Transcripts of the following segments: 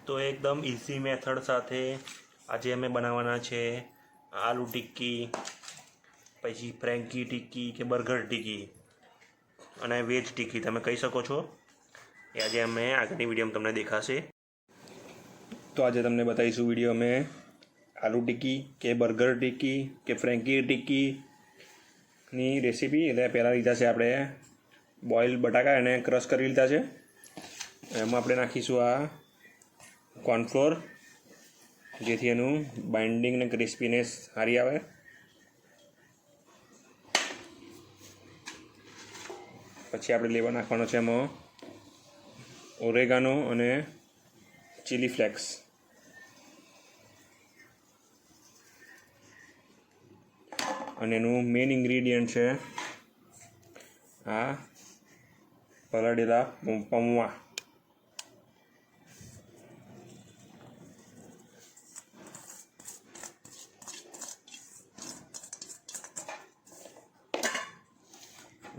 તો એકદમ easy method સાથે આજે અમે બનાવવાના છે આલુ ટિક્કી, પછી ફ્રેન્કી ટિક્કી કે બર્ગર ટિક્કી અને વેજ ટિક્કી તમે કહી શકો છો. એ આજે અમે આગળની વિડીયોમાં તમને દેખાશે. તો આજે તમને બતાવીશું વિડીયો અમે આલુ ટિક્કી કે બર્ગર ટિક્કી કે ફ્રેન્કી ટિક્કીની રેસીપી. એટલે પહેલાં લીધા છે આપણે બોઇલ બટાકા એને ક્રશ કરી લીધા છે. એમાં આપણે નાખીશું આ કોર્નફ્લોર, જેથી એનું બાઇન્ડિંગ અને ક્રિસ્પીનેસ સારી આવે. પછી આપણે લેવા નાખવાનો છે એમાં ઓરેગાનો અને ચીલી ફ્લેક્સ. અને એનું મેઇન ઇન્ગ્રીડિયન્ટ છે આ પલાળેલા પૌવા.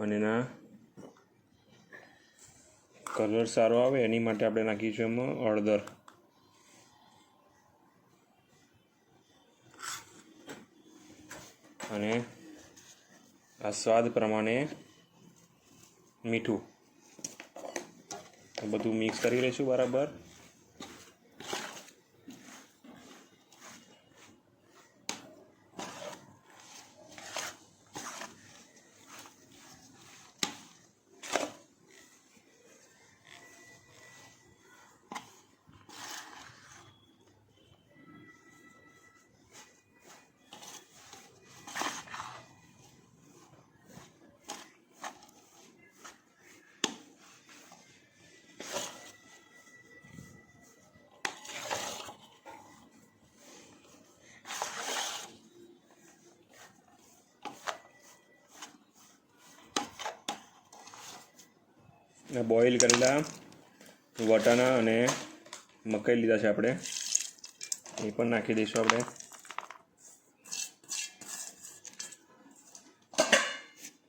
અને એના કલર સારો આવે એની માટે આપણે નાખીશું એમાં હળદર. અને આ સ્વાદ પ્રમાણે મીઠું. બધું મિક્સ કરી લઈશું બરાબર. બોઇલ કરેલા વટાણા અને મકાઈ લીધા છે આપણે, એ પણ નાખી દઈશું આપણે.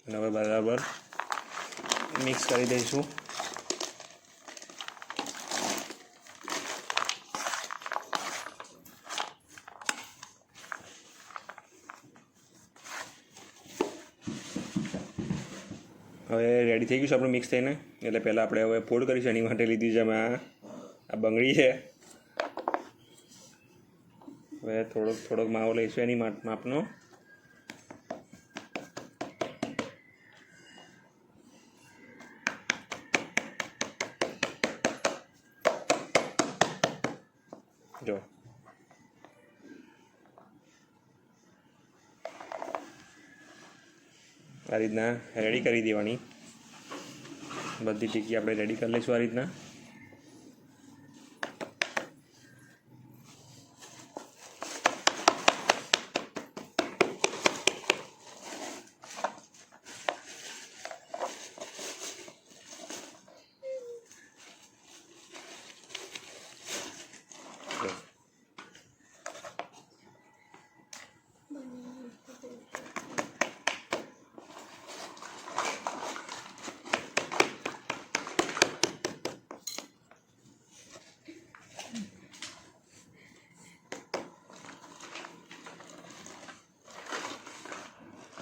અને હવે બરાબર મિક્સ કરી દઈશું. હવે રેડી થઈ ગયું છે આપણું મિક્સ થઈને. એટલે પહેલાં આપણે હવે ફોલ્ડ કરીશું. એની માટે લીધી છે અમે આ બંગડી છે. હવે થોડોક માવો લઈશું એની માપનો. જો આ રીતના રેડી કરી દેવાની. બધી ટિક્કી આપણે રેડી કરી લઈશું આ રીતના.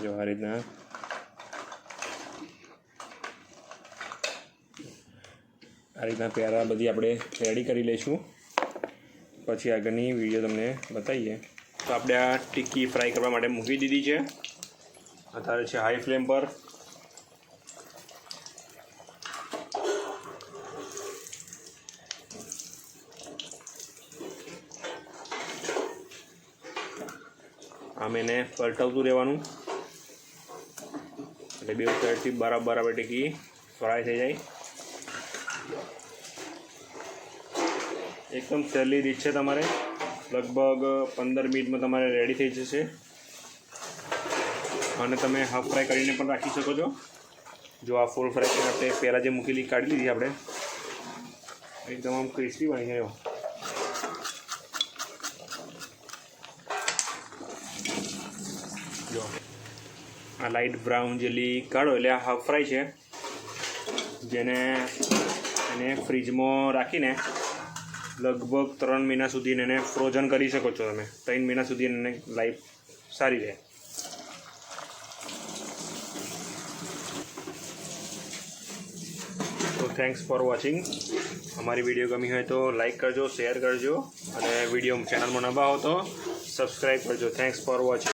જો આ રીતના પ્યારા બધી આપણે રેડી કરી લઈશું. પછી આગળની વિડીયો તમને બતાવીએ. તો આપણે આ ટિક્કી ફ્રાય કરવા માટે મૂકી દીધી છે. અત્યારે છે હાઈ ફ્લેમ પર. આમ એને પલટાવતું રહેવાનું એટલે બે સાઈડથી બરાબર આપણે ટિક્કી ફ્રાય થઈ જાય. એકદમ સહેલી રીત છે. તમારે લગભગ 15 મિનિટમાં તમારે રેડી થઈ જશે. અને તમે હાફ ફ્રાય કરીને પણ રાખી શકો છો. જો આ ફૂલ ફ્રાય કરીને આપણે પહેલાં જે મૂકેલી કાઢી લીધી આપણે, એકદમ આમ ક્રિસ્પી બની ગયો. જો આ લાઇટ બ્રાઉન જેલી કાઢો એટલે આ હાફ ફ્રાય છે, જેને એને ફ્રીજમાં રાખીને લગભગ 3 મહિના સુધી એને ફ્રોઝન કરી શકો છો તમે. 3 મહિના સુધી એને લાઈફ સારી રહે. તો થેન્ક્સ ફોર વોચિંગ. અમારી વિડીયો ગમી હોય તો લાઈક કરજો, શેર કરજો અને વિડીયો ચેનલમાં નવા હો તો સબસ્ક્રાઈબ કરજો. Thanks for watching.